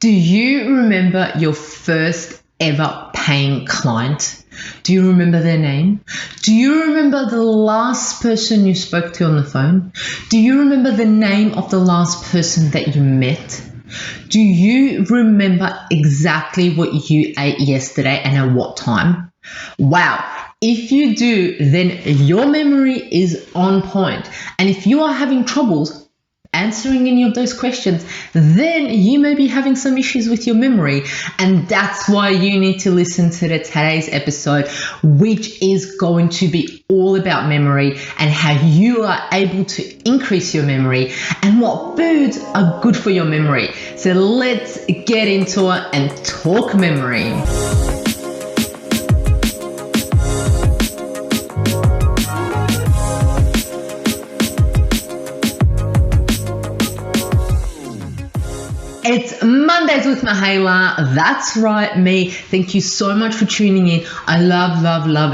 Do you remember your first ever paying client? Do you remember their name? Do you remember the last person you spoke to on the phone? Do you remember the name of the last person that you met? Do you remember exactly what you ate yesterday and at what time? Wow. If you do, then your memory is on point. And if you are having troubles answering any of those questions, then you may be having some issues with your memory. And that's why you need to listen to today's episode, which is going to be all about memory and how you are able to increase your memory and what foods are good for your memory. So let's get into it and talk memory. It's Mondays with Mahela. That's right, me. Thank you so much for tuning in. I love,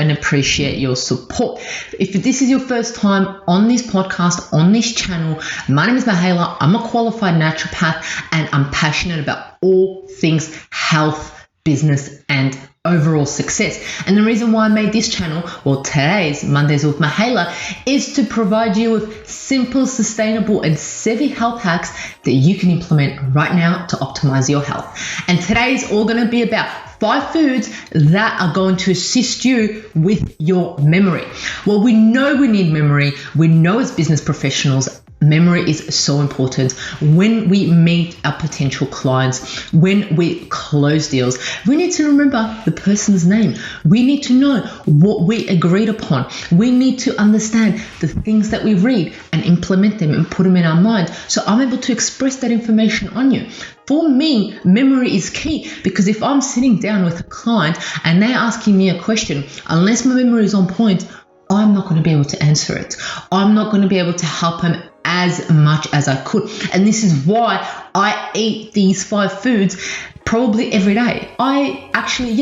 and appreciate your support. If this is your first time on this podcast, on this channel, my name is Mahela. I'm a qualified naturopath and I'm passionate about all things health, business, and overall success. And the reason why I made this channel, well, today's Mondays with Mahela, is to provide you with simple, sustainable, and savvy health hacks that you can implement right now to optimize your health. And today's all going to be about 5 foods that are going to assist you with your memory. Well, we know we need memory. We know as business professionals, memory is so important. When we meet our potential clients, when we close deals, we need to remember the person's name. We need to know what we agreed upon. We need to understand the things that we read and implement them and put them in our mind. So I'm able to express that information on you. For me, memory is key because if I'm sitting down with a client and they're asking me a question, unless my memory is on point, I'm not going to be able to answer it. I'm not going to be able to help them as much as I could. And this is why I eat these 5 foods probably every day.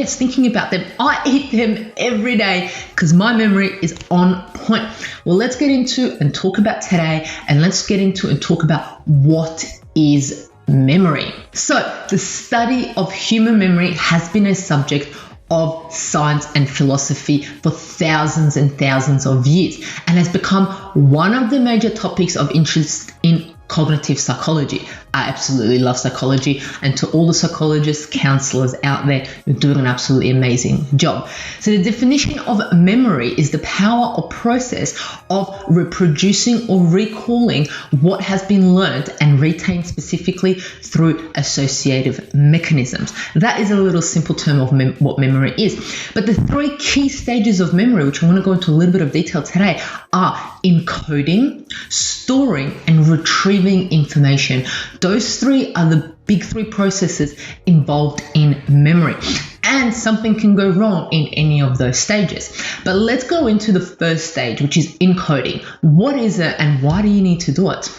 Thinking about them, I eat them every day because my memory is on point. Well, let's get into and talk about today, and let's get into and talk about what is memory. So the study of human memory has been a subject of science and philosophy for thousands and thousands of years and has become one of the major topics of interest in cognitive psychology. I absolutely love psychology, and to all the psychologists, counselors out there, you're doing an absolutely amazing job. So the definition of memory is the power or process of reproducing or recalling what has been learned and retained specifically through associative mechanisms. That is a little simple term of what memory is. But the 3 key stages of memory, which I want to go into a little bit of detail today, are encoding, storing, and retrieving information. Those 3 are the big 3 processes involved in memory. And something can go wrong in any of those stages. But let's go into the first stage, which is encoding. What is it and why do you need to do it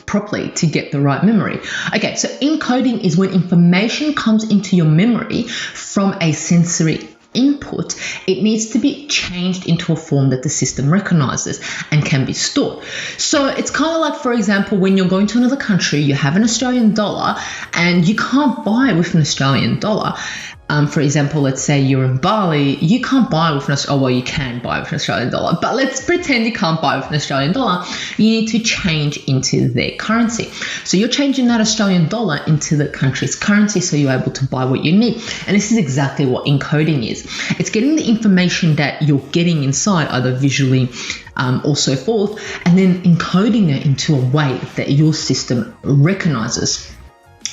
properly to get the right memory? Okay, so encoding is when information comes into your memory from a sensory input. It needs to be changed into a form that the system recognizes and can be stored. So it's kind of like, for example, when you're going to another country, you have an Australian dollar and you can't buy with an Australian dollar. For example, let's say you're in Bali, you can't buy with you can buy with an Australian dollar, but let's pretend you can't buy with an Australian dollar. You need to change into their currency. So you're changing that Australian dollar into the country's currency so you're able to buy what you need. And this is exactly what encoding is. It's getting the information that you're getting inside, either visually or so forth, and then encoding it into a way that your system recognizes.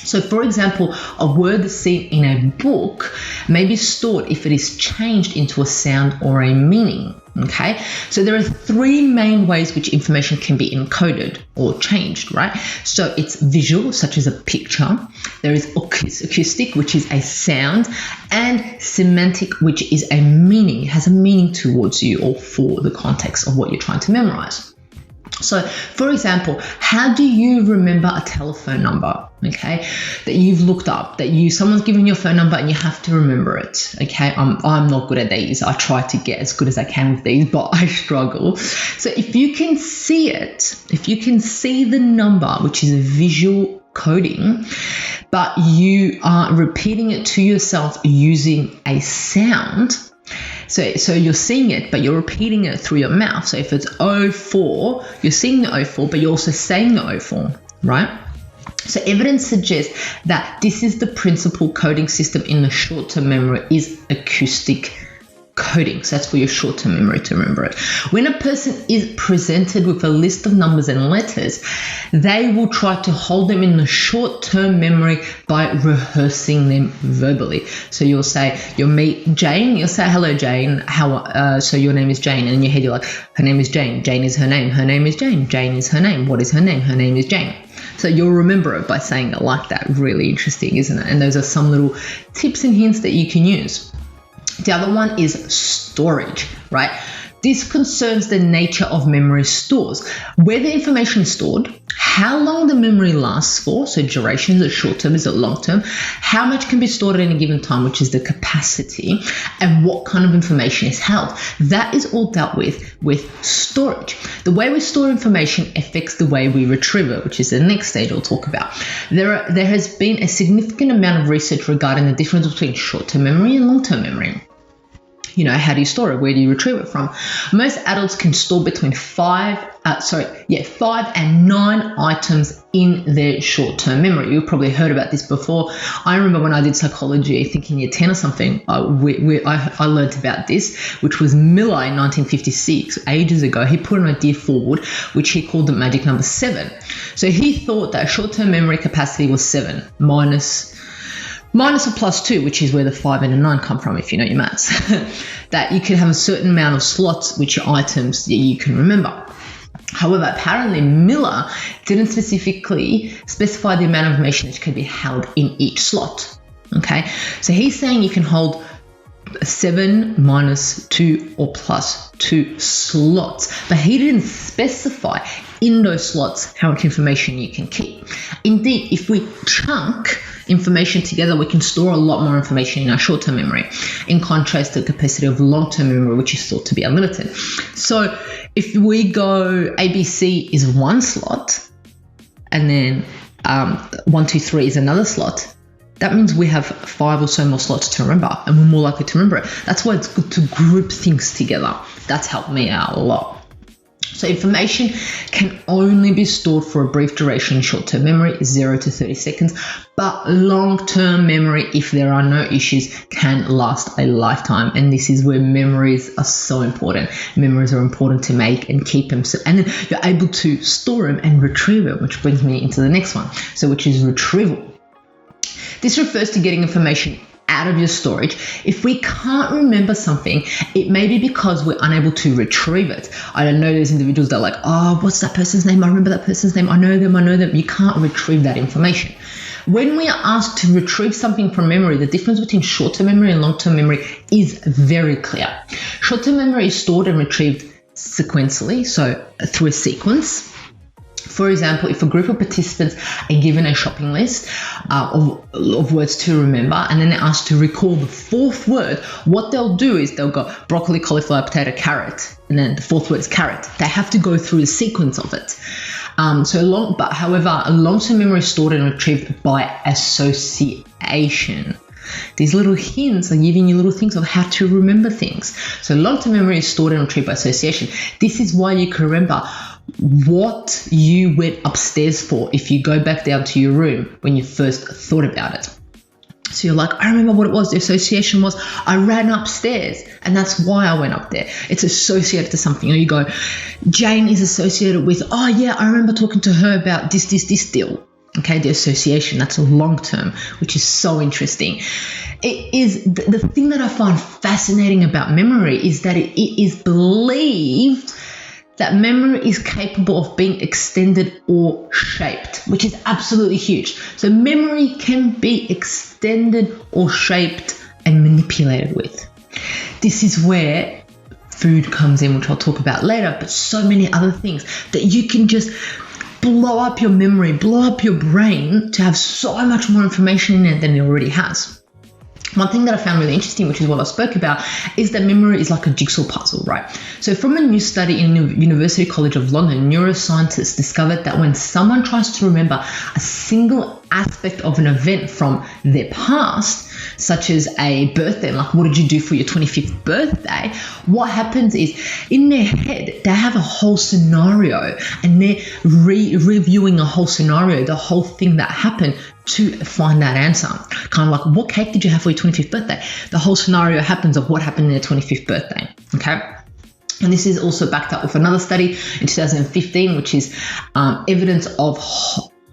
So, for example, a word seen in a book may be stored if it is changed into a sound or a meaning. Okay, so there are 3 main ways which information can be encoded or changed, right? So it's visual, such as a picture. There is acoustic, which is a sound, and semantic, which is a meaning. It has a meaning towards you or for the context of what you're trying to memorize. So, for example, how do you remember a telephone number, okay, that you've looked up, someone's given you a phone number and you have to remember it, okay? I'm not good at these. I try to get as good as I can with these, but I struggle. So if you can see it, if you can see the number, which is a visual coding, but you are repeating it to yourself using a sound. So you're seeing it, but you're repeating it through your mouth. So if it's 04, you're seeing the 04, but you're also saying the 04, right? So evidence suggests that this is the principal coding system in the short-term memory is acoustic coding. So that's for your short-term memory to remember it. When a person is presented with a list of numbers and letters, they will try to hold them in the short-term memory by rehearsing them verbally. So you'll say, you'll meet Jane, you'll say, hello Jane, so your name is Jane, and in your head you're like, her name is Jane, Jane is her name is Jane, Jane is her name, what is her name is Jane. So you'll remember it by saying it like that. Really interesting, isn't it? And those are some little tips and hints that you can use. The other one is storage, right? This concerns the nature of memory stores, where the information is stored, how long the memory lasts for, so duration, is it short term, is it long term, how much can be stored at any given time, which is the capacity, and what kind of information is held. That is all dealt with storage. The way we store information affects the way we retrieve it, which is the next stage we'll talk about. There has been a significant amount of research regarding the difference between short-term memory and long-term memory. You know, how do you store it? Where do you retrieve it from? Most adults can store between 5 and 9 items in their short-term memory. You've probably heard about this before. I remember when I did psychology, I think in year 10 or something, I learned about this, which was Miller in 1956, ages ago. He put an idea forward, which he called the magic number 7. So he thought that short-term memory capacity was 7 minus or plus 2, which is where the 5 and the 9 come from, if you know your maths, that you can have a certain amount of slots, which are items that you can remember. However, apparently Miller didn't specifically specify the amount of information that can be held in each slot. Okay, so he's saying you can hold 7 minus 2 or plus 2 slots, but he didn't specify in those slots how much information you can keep. Indeed, if we chunk information together, we can store a lot more information in our short-term memory, in contrast to the capacity of long-term memory, which is thought to be unlimited. So if we go ABC is 1 slot, and then 1, 2, 3 is another slot, that means we have 5 or so more slots to remember, and we're more likely to remember it. That's why it's good to group things together. That's helped me out a lot. So information can only be stored for a brief duration in short-term memory, 0 to 30 seconds, but long-term memory, if there are no issues, can last a lifetime. And this is where memories are so important. Memories are important to make and keep them, and then you're able to store them and retrieve them, which brings me into the next one, so which is retrieval. This refers to getting information out of your storage. If we can't remember something, it may be because we're unable to retrieve it. I don't know, there's individuals that are like, oh, what's that person's name? I remember that person's name. I know them. You can't retrieve that information. When we are asked to retrieve something from memory, the difference between short-term memory and long-term memory is very clear. Short-term memory is stored and retrieved sequentially, so through a sequence. For example, if a group of participants are given a shopping list of words to remember, and then they're asked to recall the 4th word, what they'll do is they'll go broccoli, cauliflower, potato, carrot, and then the 4th word is carrot. They have to go through the sequence of it. However, a long-term memory is stored and retrieved by association. These little hints are giving you little things of how to remember things. So long-term memory is stored and retrieved by association. This is why you can remember what you went upstairs for if you go back down to your room when you first thought about it. So you're like, I remember what it was. The association was I ran upstairs, and that's why I went up there. It's associated to something. Or you go, Jane is associated with, oh yeah, I remember talking to her about this deal. Okay, the association, that's a long term, which is so interesting. It is the thing that I find fascinating about memory is that it is believed that memory is capable of being extended or shaped, which is absolutely huge. So memory can be extended or shaped and manipulated with. This is where food comes in, which I'll talk about later, but so many other things that you can just blow up your memory, blow up your brain to have so much more information in it than it already has. One thing that I found really interesting, which is what I spoke about, is that memory is like a jigsaw puzzle, right? So from a new study in University College of London, neuroscientists discovered that when someone tries to remember a single aspect of an event from their past, such as a birthday, like what did you do for your 25th birthday, what happens is in their head, they have a whole scenario and they're reviewing a whole scenario, the whole thing that happened to find that answer. Kind of like, what cake did you have for your 25th birthday? The whole scenario happens of what happened in their 25th birthday, okay? And this is also backed up with another study in 2015, which is evidence of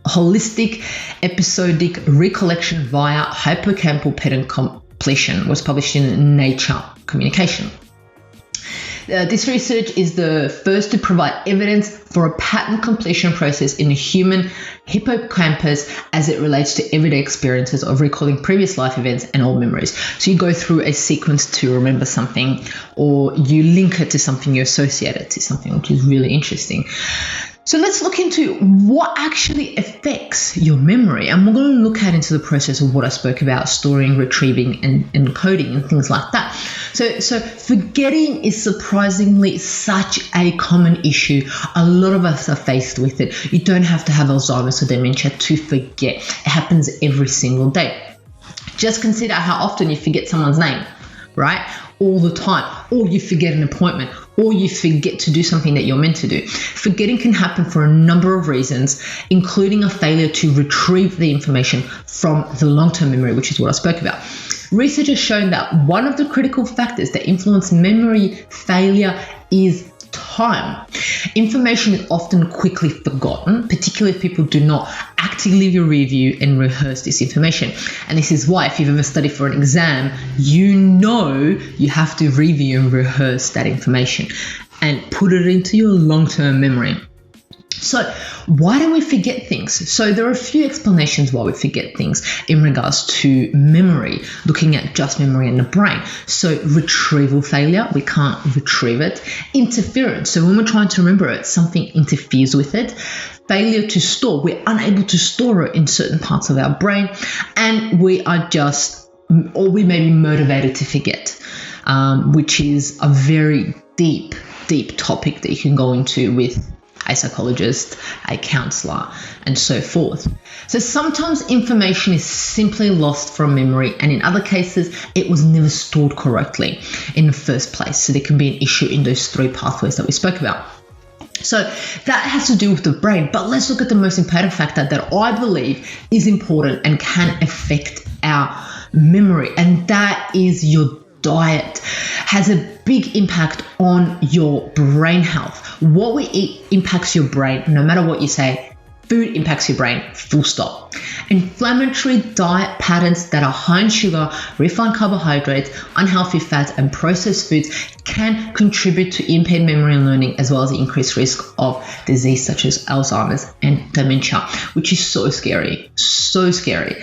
holistic episodic recollection via hippocampal pattern completion, was published in Nature Communication. This research is the first to provide evidence for a pattern completion process in the human hippocampus as it relates to everyday experiences of recalling previous life events and old memories. So you go through a sequence to remember something, or you link it to something, you associate it to something, which is really interesting. So let's look into what actually affects your memory. And we're going to look at into the process of what I spoke about, storing, retrieving, and encoding and things like that. So forgetting is surprisingly such a common issue. A lot of us are faced with it. You don't have to have Alzheimer's or dementia to forget. It happens every single day. Just consider how often you forget someone's name, right? All the time. Or you forget an appointment, or you forget to do something that you're meant to do. Forgetting can happen for a number of reasons, including a failure to retrieve the information from the long-term memory, which is what I spoke about. Research has shown that one of the critical factors that influence memory failure is time. Information is often quickly forgotten, particularly if people do not actively review and rehearse this information. And this is why if you've ever studied for an exam, you know you have to review and rehearse that information and put it into your long-term memory. So why do we forget things? So there are a few explanations why we forget things in regards to memory, looking at just memory in the brain. So retrieval failure, we can't retrieve it. Interference, so when we're trying to remember it, something interferes with it. Failure to store, we're unable to store it in certain parts of our brain, and we may be motivated to forget, which is a very deep topic that you can go into with a psychologist, a counselor, and so forth. So sometimes information is simply lost from memory, and in other cases, it was never stored correctly in the first place. So there can be an issue in those three pathways that we spoke about. So that has to do with the brain, but let's look at the most important factor that I believe is important and can affect our memory, and that is your diet. Has a big impact on your brain health. What we eat impacts your brain, no matter what you say. Food impacts your brain, full stop. Inflammatory diet patterns that are high in sugar, refined carbohydrates, unhealthy fats, and processed foods can contribute to impaired memory and learning, as well as the increased risk of disease such as Alzheimer's and dementia, which is so scary, so scary.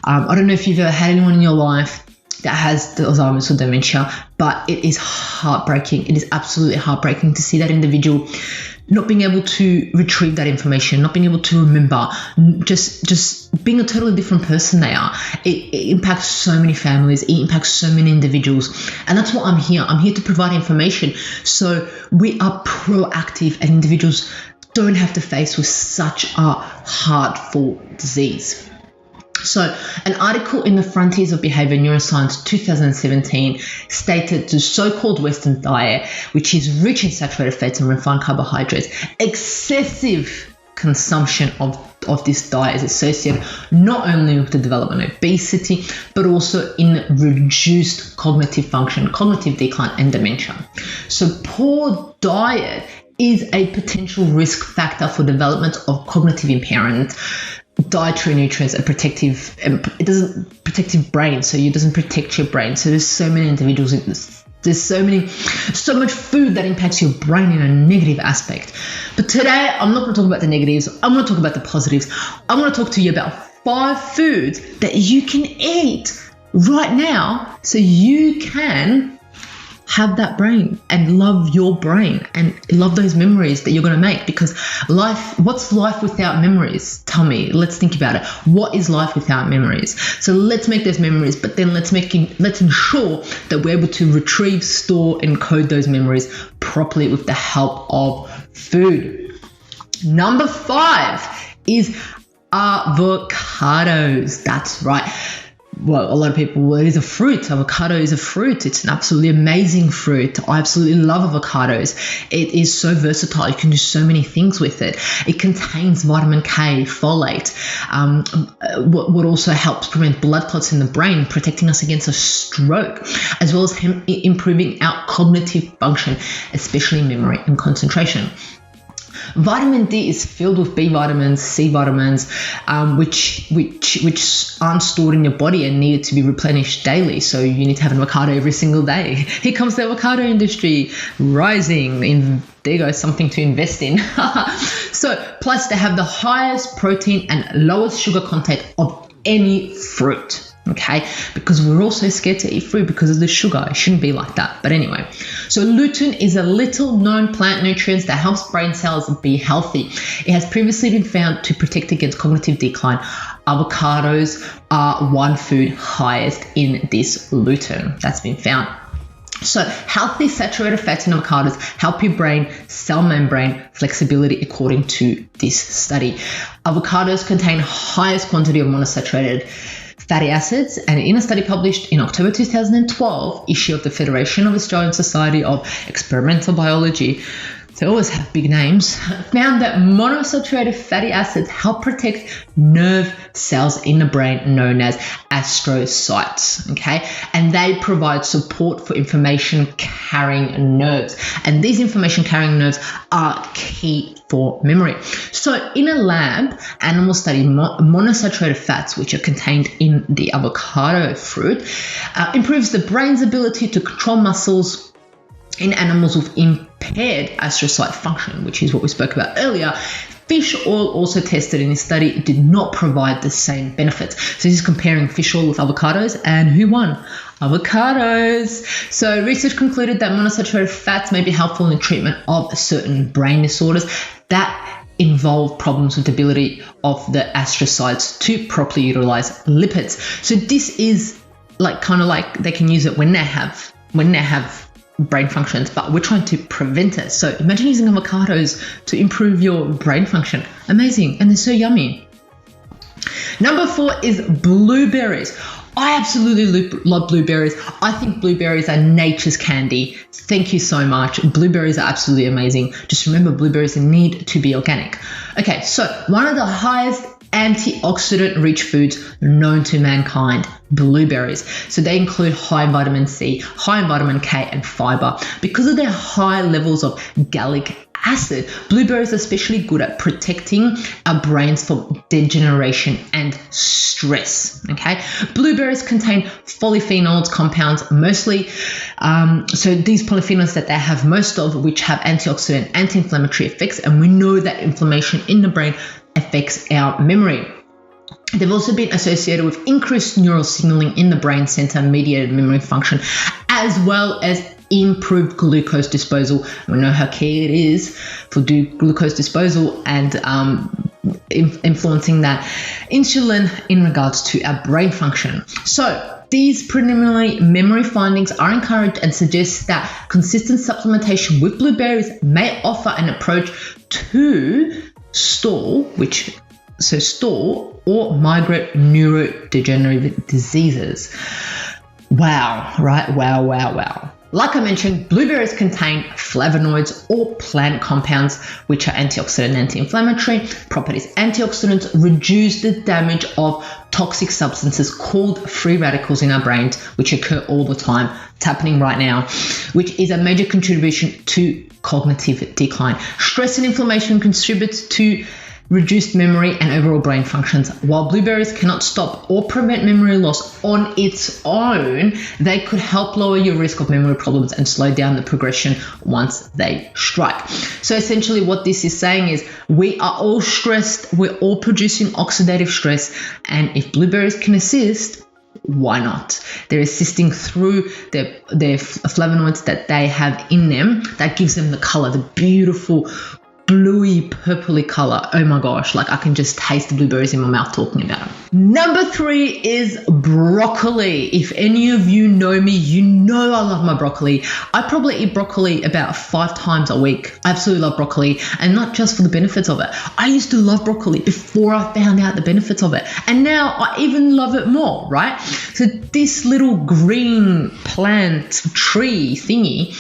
I don't know if you've ever had anyone in your life that has the Alzheimer's or dementia, but it is heartbreaking. It is absolutely heartbreaking to see that individual not being able to retrieve that information, not being able to remember, just being a totally different person they are. It impacts so many families, it impacts so many individuals. And that's why I'm here. I'm here to provide information so we are proactive and individuals don't have to face with such a hurtful disease. So an article in the Frontiers of Behavior Neuroscience 2017 stated the so-called Western diet, which is rich in saturated fats and refined carbohydrates, excessive consumption of this diet is associated not only with the development of obesity, but also in reduced cognitive function, cognitive decline, and dementia. So poor diet is a potential risk factor for development of cognitive impairment. Dietary nutrients are protective, it doesn't protective brain, so it doesn't protect your brain. So there's so many individuals in this. There's so much food that impacts your brain in a negative aspect. But today, I'm not going to talk about the negatives. I'm going to talk about the positives. I'm going to talk to you about 5 foods that you can eat right now so you can have that brain and love your brain and love those memories that you're going to make, because what's life without memories? Tell me, let's think about it. What is life without memories? So let's make those memories, but then let's ensure that we're able to retrieve, store, and code those memories properly with the help of food. Number 5 is avocados. That's right. Well, a lot of people, it is a fruit. Avocado is a fruit. It's an absolutely amazing fruit. I absolutely love avocados. It is so versatile. You can do so many things with it. It contains vitamin K, folate, what also helps prevent blood clots in the brain, protecting us against a stroke, as well as improving our cognitive function, especially memory and concentration. Vitamin D is filled with B vitamins, C vitamins, which aren't stored in your body and needed to be replenished daily. So you need to have an avocado every single day. Here comes the avocado industry rising. There you go, something to invest in. So, plus they have the highest protein and lowest sugar content of any fruit. Okay, because we're also scared to eat fruit because of the sugar. It shouldn't be like that. But anyway, so lutein is a little known plant nutrient that helps brain cells be healthy. It has previously been found to protect against cognitive decline. Avocados are one food highest in this lutein that's been found. So healthy saturated fats in avocados help your brain cell membrane flexibility according to this study. Avocados contain highest quantity of monosaturated fatty acids, and in a study published in October 2012 issue of the Federation of Australian Society of Experimental Biology, they always have big names, found that monosaturated fatty acids help protect nerve cells in the brain known as astrocytes, okay? And they provide support for information carrying nerves. And these information carrying nerves are key for memory. So in a lab, animals studied monosaturated fats, which are contained in the avocado fruit, improves the brain's ability to control muscles in animals with impaired astrocyte function, which is what we spoke about earlier. Fish oil, also tested in this study, did not provide the same benefits. So this is comparing fish oil with avocados, and who won? Avocados. So research concluded that monosaturated fats may be helpful in the treatment of certain brain disorders that involve problems with the ability of the astrocytes to properly utilize lipids. So this is kind of like they can use it when they have brain functions, but we're trying to prevent it. So imagine using avocados to improve your brain function. Amazing. And they're so yummy. Number 4 is blueberries. I absolutely love blueberries. I think blueberries are nature's candy. Thank you so much. Blueberries are absolutely amazing. Just remember, blueberries need to be organic. Okay, so one of the highest antioxidant-rich foods known to mankind, blueberries. So they include high in vitamin C, high in vitamin K, and fiber. Because of their high levels of gallic acid, blueberries are especially good at protecting our brains from degeneration and stress. Okay, blueberries contain polyphenols compounds, mostly. So these polyphenols that they have most of, which have antioxidant, anti-inflammatory effects, and we know that inflammation in the brain affects our memory. They've also been associated with increased neural signaling in the brain center mediated memory function, as well as improved glucose disposal. We know how key it is for glucose disposal and influencing that insulin in regards to our brain function. So these preliminary memory findings are encouraged and suggest that consistent supplementation with blueberries may offer an approach to stall or migrate neurodegenerative diseases. Wow, right? Wow. Like I mentioned, blueberries contain flavonoids or plant compounds, which are antioxidant and anti-inflammatory properties. Antioxidants reduce the damage of toxic substances called free radicals in our brains, which occur all the time. It's happening right now, which is a major contribution to cognitive decline. Stress and inflammation contributes to reduced memory and overall brain functions. While blueberries cannot stop or prevent memory loss on its own, they could help lower your risk of memory problems and slow down the progression once they strike. So essentially what this is saying is we are all stressed, we're all producing oxidative stress, and if blueberries can assist, why not? They're assisting through their flavonoids that they have in them that gives them the color, the beautiful bluey purpley color. Oh my gosh, like I can just taste the blueberries in my mouth talking about them. Number 3 is broccoli. If any of you know me, you know I love my broccoli. I probably eat broccoli about 5 times a week. I absolutely love broccoli, and not just for the benefits of it. I used to love broccoli before I found out the benefits of it, and now I even love it more, right? So this little green plant tree thingy,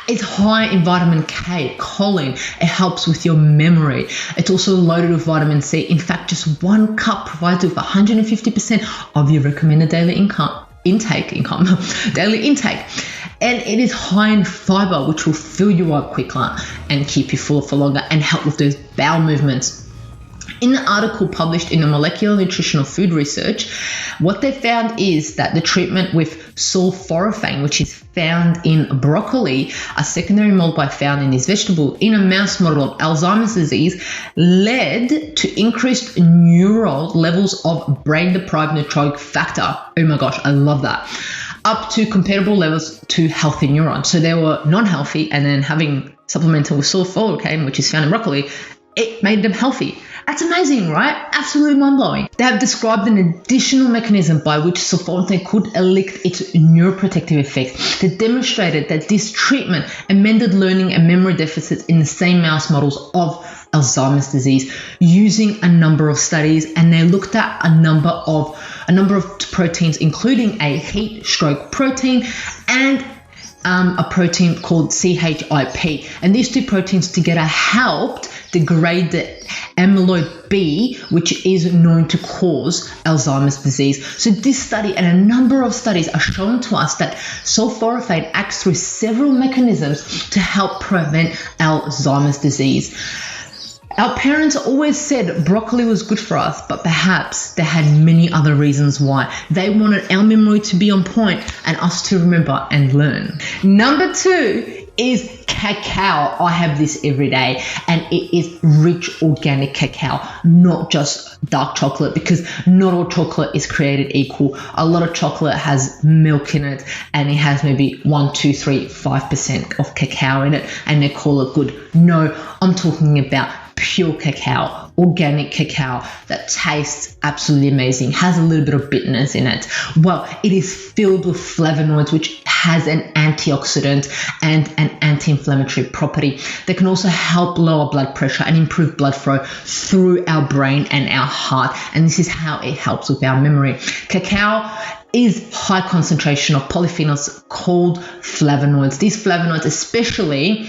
it's high in vitamin K, choline. It helps with your memory. It's also loaded with vitamin C. In fact, just 1 cup provides you with 150% of your recommended daily intake. And it is high in fiber, which will fill you up quicker and keep you full for longer and help with those bowel movements. In the article published in the Molecular Nutritional Food Research, what they found is that the treatment with sulforaphane, which is found in broccoli, a secondary metabolic found in this vegetable, in a mouse model of Alzheimer's disease, led to increased neural levels of brain-deprived neurotrophic factor. Oh my gosh, I love that. Up to comparable levels to healthy neurons. So they were non-healthy, and then having supplemental with sulforaphane, which is found in broccoli, it made them healthy. That's amazing, right? Absolutely mind-blowing. They have described an additional mechanism by which sulforaphane could elicit its neuroprotective effects. They demonstrated that this treatment amended learning and memory deficits in the same mouse models of Alzheimer's disease using a number of studies, and they looked at a number of proteins, including a heat stroke protein and a protein called CHIP. And these 2 proteins together helped degrade the amyloid B, which is known to cause Alzheimer's disease. So this study and a number of studies are showing to us that sulforaphane acts through several mechanisms to help prevent Alzheimer's disease. Our parents always said broccoli was good for us, but perhaps they had many other reasons why. They wanted our memory to be on point and us to remember and learn. Number 2 is cacao. I have this every day, and it is rich organic cacao, not just dark chocolate, because not all chocolate is created equal. A lot of chocolate has milk in it, and it has maybe 1, 2, 3, 5% of cacao in it, and they call it good. No, I'm talking about pure cacao, organic cacao that tastes absolutely amazing, has a little bit of bitterness in it. Well, it is filled with flavonoids, which has an antioxidant and an anti-inflammatory property that can also help lower blood pressure and improve blood flow through our brain and our heart. And this is how it helps with our memory. Cacao is high concentration of polyphenols called flavonoids. These flavonoids, especially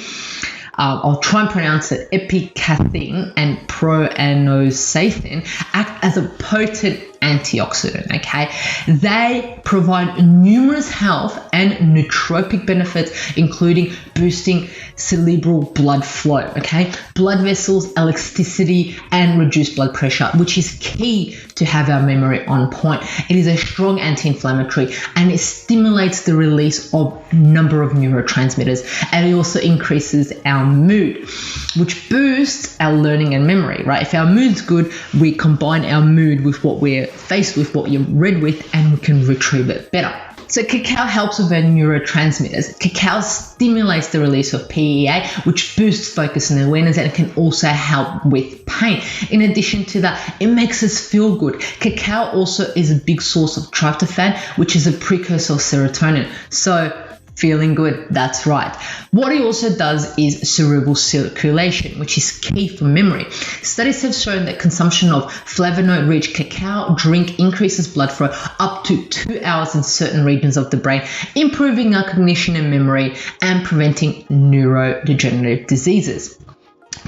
I'll try and pronounce it, epicathin and proanosathin, act as a potent antioxidant, okay? They provide numerous health and nootropic benefits, including boosting cerebral blood flow, okay? Blood vessels, elasticity, and reduced blood pressure, which is key to have our memory on point. It is a strong anti-inflammatory, and it stimulates the release of a number of neurotransmitters, and it also increases our mood, which boosts our learning and memory, right? If our mood's good, we combine our mood with what we're faced with, what you're read with, and we can retrieve it better. So cacao helps with our neurotransmitters. Cacao stimulates the release of PEA, which boosts focus and awareness, and it can also help with pain. In addition to that, it makes us feel good. Cacao also is a big source of tryptophan, which is a precursor of serotonin. So feeling good, that's right. What it also does is cerebral circulation, which is key for memory. Studies have shown that consumption of flavonoid-rich cacao drink increases blood flow up to 2 hours in certain regions of the brain, improving our cognition and memory and preventing neurodegenerative diseases.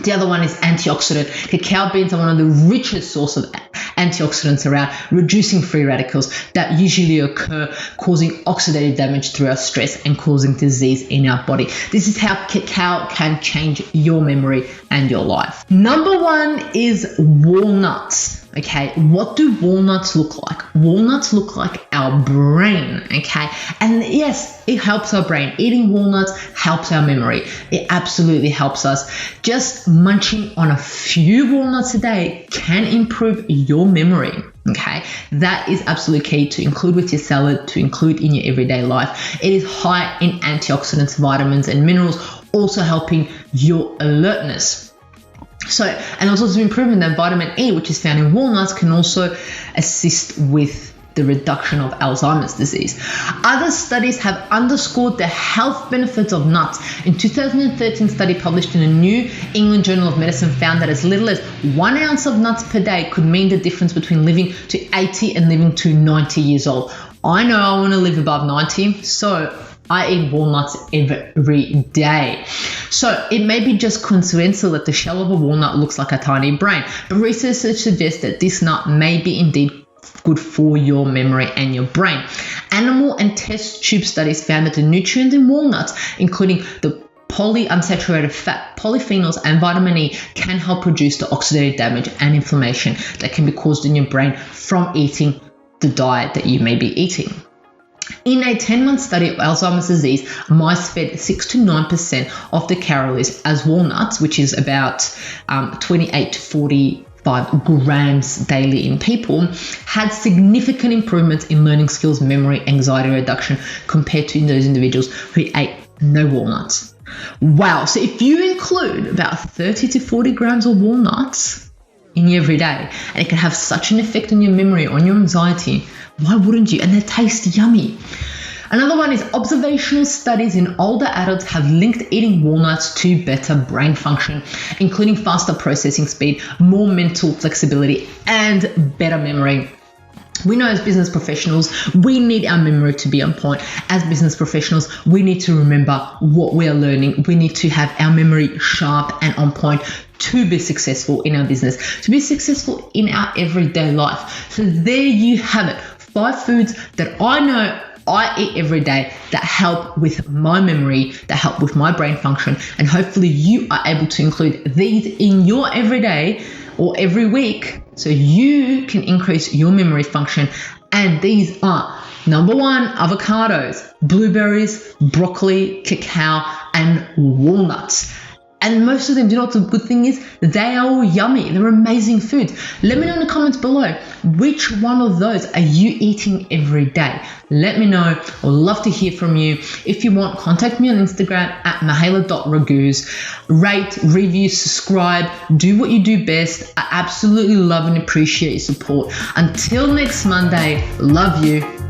The other one is antioxidant. Cacao beans are one of the richest sources of antioxidants around, reducing free radicals that usually occur, causing oxidative damage through our stress and causing disease in our body. This is how cacao can change your memory and your life. Number 1 is walnuts. Okay, what do walnuts look like? Walnuts look like our brain, okay? And yes, it helps our brain. Eating walnuts helps our memory. It absolutely helps us. Just munching on a few walnuts a day can improve your memory. Okay, that is absolutely key to include with your salad, to include in your everyday life. It is high in antioxidants, vitamins, and minerals, also helping your alertness. So, and also to improvement that vitamin E, which is found in walnuts, can also assist with the reduction of Alzheimer's disease. Other studies have underscored the health benefits of nuts. In 2013 study published in the New England Journal of Medicine found that as little as 1 ounce of nuts per day could mean the difference between living to 80 and living to 90 years old. I know I want to live above 90, so I eat walnuts every day. So it may be just coincidental that the shell of a walnut looks like a tiny brain, but researchers suggest that this nut may be indeed good for your memory and your brain. Animal and test tube studies found that the nutrients in walnuts, including the polyunsaturated fat, polyphenols, and vitamin E, can help reduce the oxidative damage and inflammation that can be caused in your brain from eating the diet that you may be eating. In a 10-month study of Alzheimer's disease, mice fed 6 to 9% of the calories as walnuts, which is about 28 to 45 grams daily in people, had significant improvements in learning skills, memory, anxiety reduction compared to those individuals who ate no walnuts. Wow, so if you include about 30 to 40 grams of walnuts in your everyday, and it can have such an effect on your memory, on your anxiety, why wouldn't you? And they taste yummy. Another one is observational studies in older adults have linked eating walnuts to better brain function, including faster processing speed, more mental flexibility, and better memory. We know as business professionals, we need our memory to be on point. As business professionals, we need to remember what we are learning. We need to have our memory sharp and on point to be successful in our business, to be successful in our everyday life. So there you have it. 5 foods that I know I eat every day that help with my memory, that help with my brain function, and hopefully you are able to include these in your everyday or every week so you can increase your memory function. And these are number 1, avocados, blueberries, broccoli, cacao, and walnuts. And most of them, do you know what the good thing is? They are all yummy. They're amazing foods. Let me know in the comments below, which one of those are you eating every day? Let me know. I'd love to hear from you. If you want, contact me on Instagram at mahela.raguse. Rate, review, subscribe. Do what you do best. I absolutely love and appreciate your support. Until next Monday, love you.